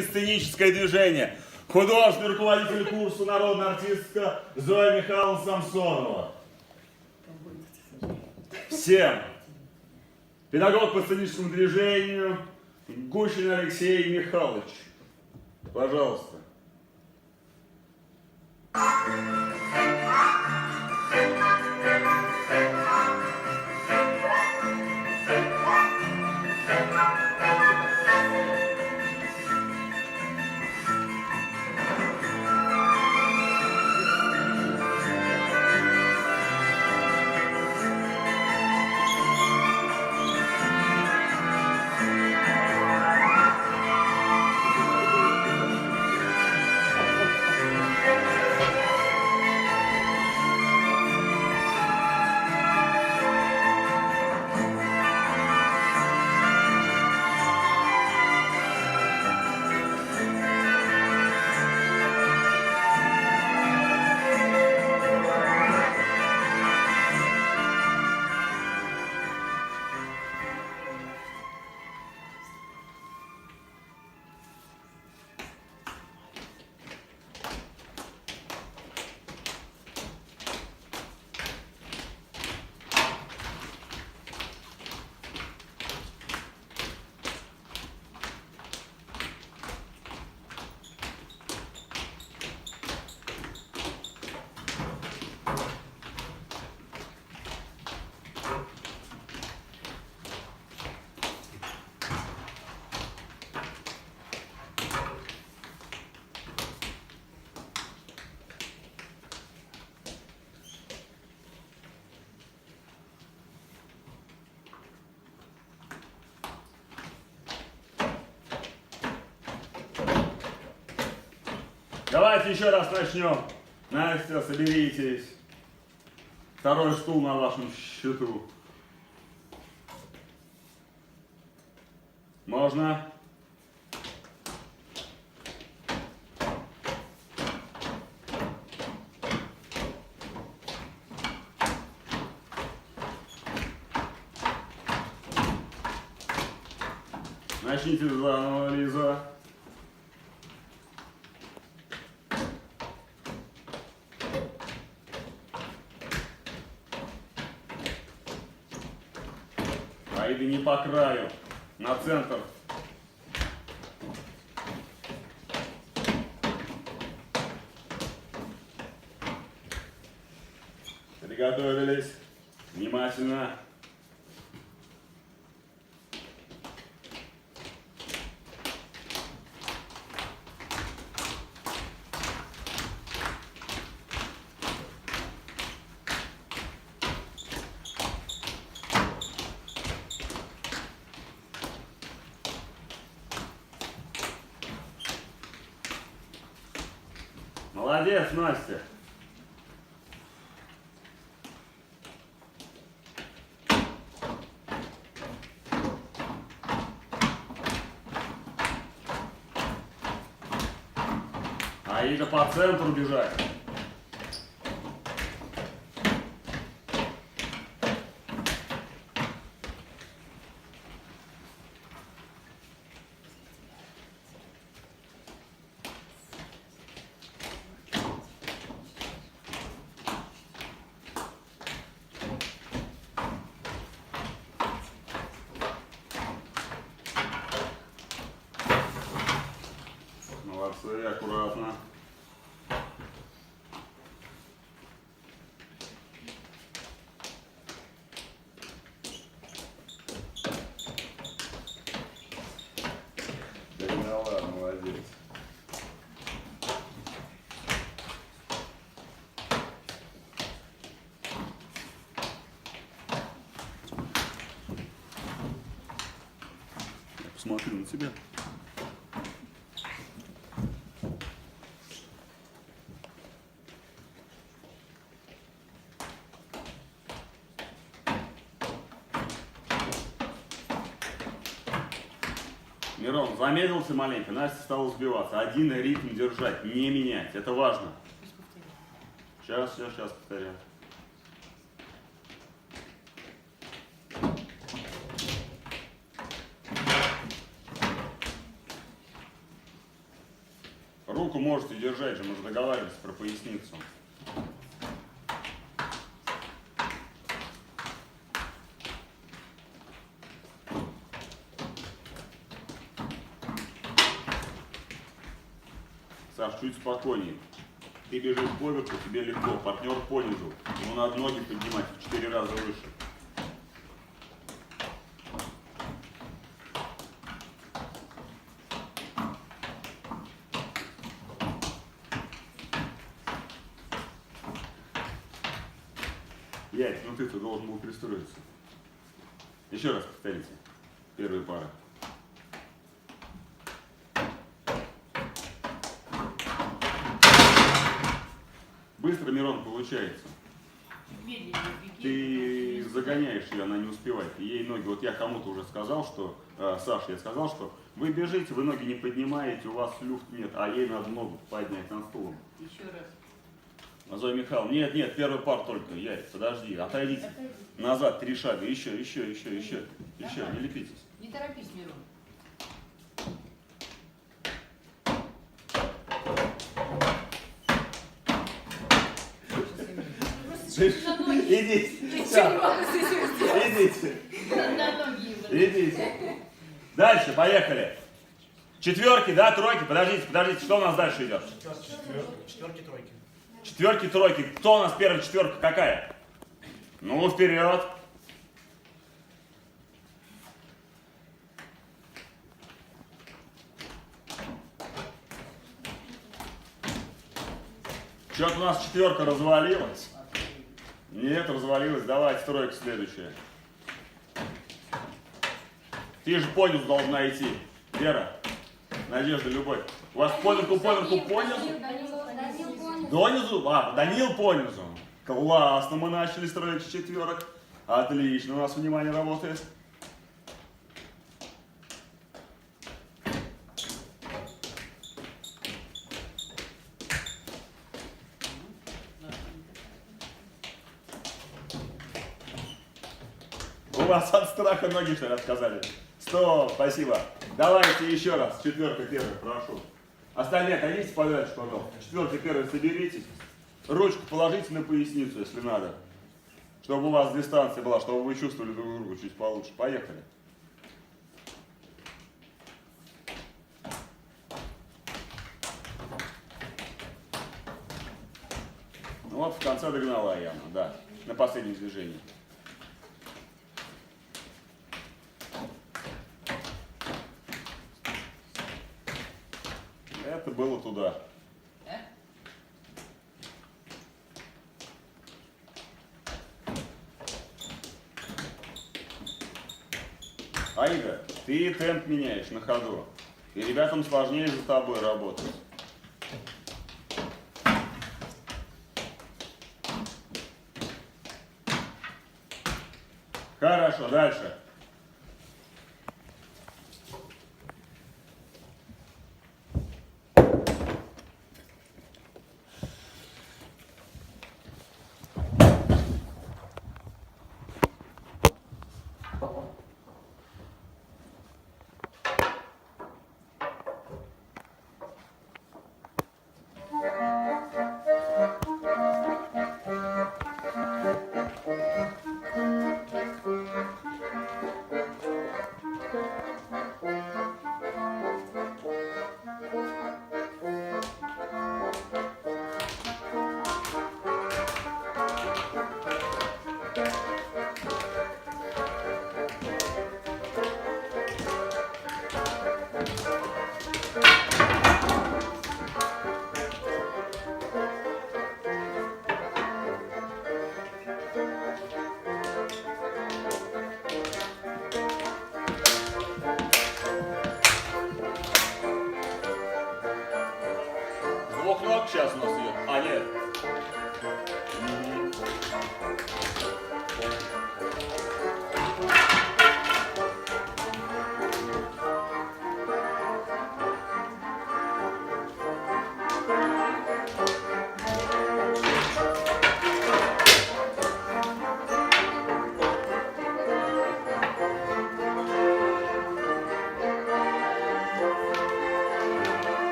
Сценическое движение. Художественный руководитель курса народная артистка Зоя Михайловна Самсонова. Всем. Педагог по сценическому движению Гущин Алексей Михайлович. Пожалуйста. Давайте еще раз начнем. Настя, соберитесь. Второй стул на вашем счету. Можно? Начните заново, Лиза. Аида не по краю, на центр. Приготовились. Внимательно. Молодец, Настя. Аида по центру бежать. Молодцы, аккуратно. Догнала, молодец. Посмотри на тебя. Мирон, замедлился маленько, Настя стала сбиваться. Один ритм держать, не менять. Это важно. Сейчас повторяю. Руку можете держать же, мы же договаривались про поясницу. Саш, чуть спокойнее. Ты бежишь поверху, тебе легко. Партнер понизу. Ему надо ноги поднимать в 4 раза выше. Яйц, ну ты-то должен был пристроиться. Еще раз повторите. Первая пара. Быстро, Мирон, получается. Ты загоняешь ее, она не успевает. Ей ноги, вот я кому-то уже сказал, что, Саша, я сказал, что вы бежите, вы ноги не поднимаете, у вас люфт нет, а ей надо ногу поднять над стулом. Еще раз. Зоя Михайловна, нет, первый пар только, Яй, подожди, отойдите. Назад 3 шага, еще, не лепитесь. Не торопись, Мирон. Идите. Дальше, поехали. Четверки, да, тройки, подождите, что у нас дальше идет? Четверки, тройки. Четверки, тройки. Кто у нас первая четверка какая? Ну, вперед. Что-то у нас четверка развалилась. Нет, развалилась. Давайте тройка следующая. Ты же понизу должна идти. Вера, Надежда, Любовь. У вас понизу. Донизу? Данил понизу. Классно, мы начали строить с четверок. Отлично, у нас внимание работает. У вас от страха ноги, что ли, отказали? Стоп, спасибо. Давайте еще раз. Четверка первая, прошу. Остальные отойдите подальше, пожалуйста. Четверка первая, соберитесь. Ручку положите на поясницу, если надо. Чтобы у вас дистанция была, чтобы вы чувствовали друг друга чуть получше. Поехали. Ну вот в конце догнала Яна, да. На последнем движении. Это было туда. Аида, ты темп меняешь на ходу. И ребятам сложнее за тобой работать. Хорошо, дальше. Двух ног сейчас у нас идет. А, нет.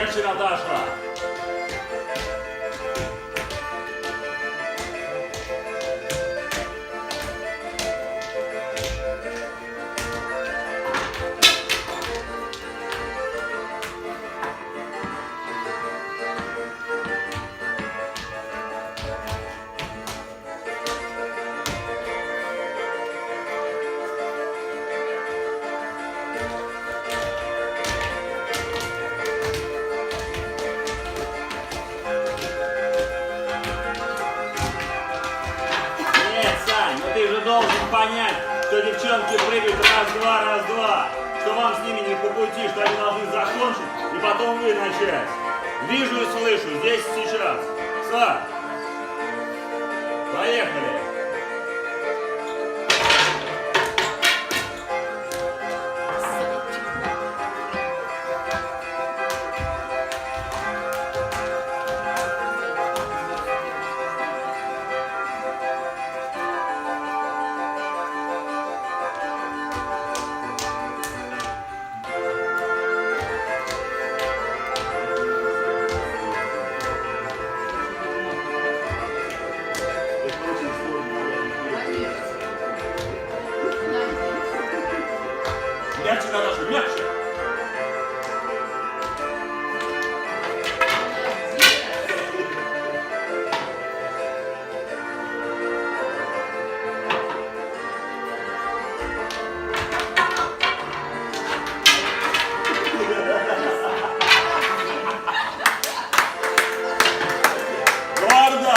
Мягче, Наташа. Ты же должен понять, что девчонки прыгают раз-два, раз-два, что вам с ними не по пути, что они должны закончить и потом вы начать. Вижу и слышу, здесь и сейчас. Сад. Поехали. Мягче, Наташа, мягче. Гордо.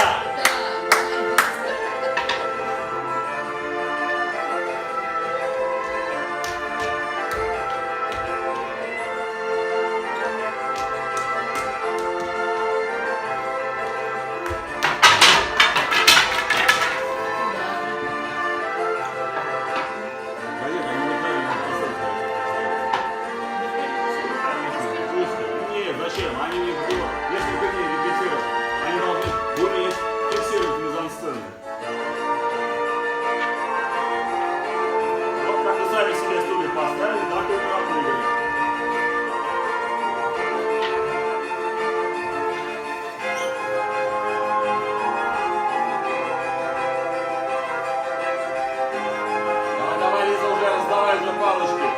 Нет, зачем? Они не будут. Если вы не репетируют, они должны уметь фиксировать мизансцену. Вот как вы сами себе стулья поставили, так и пропрыгали. Давай, Лиза, уже раздавай уже палочки.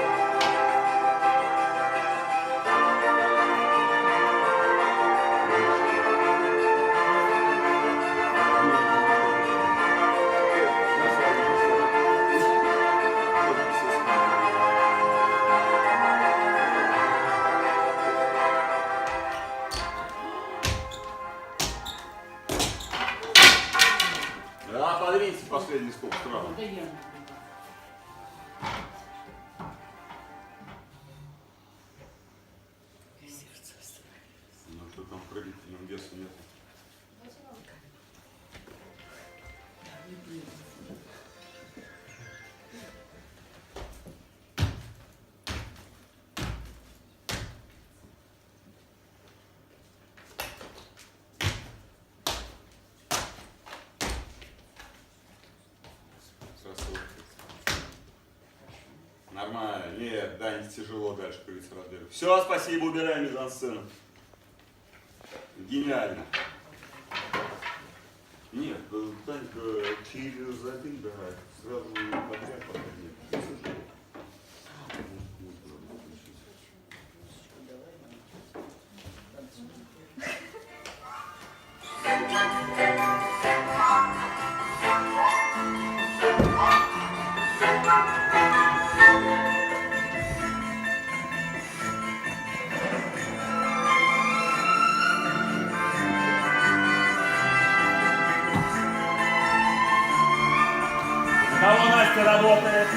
Да, подвиньте последний стул справа. Ну что там прыгать, веса нет. Нормально. Нет, да, не тяжело дальше прыгать размером. Все, спасибо, убираем мизансцену. Гениально. Нет, Танька через один, да, сразу подряд подряд. Кого Настя работает?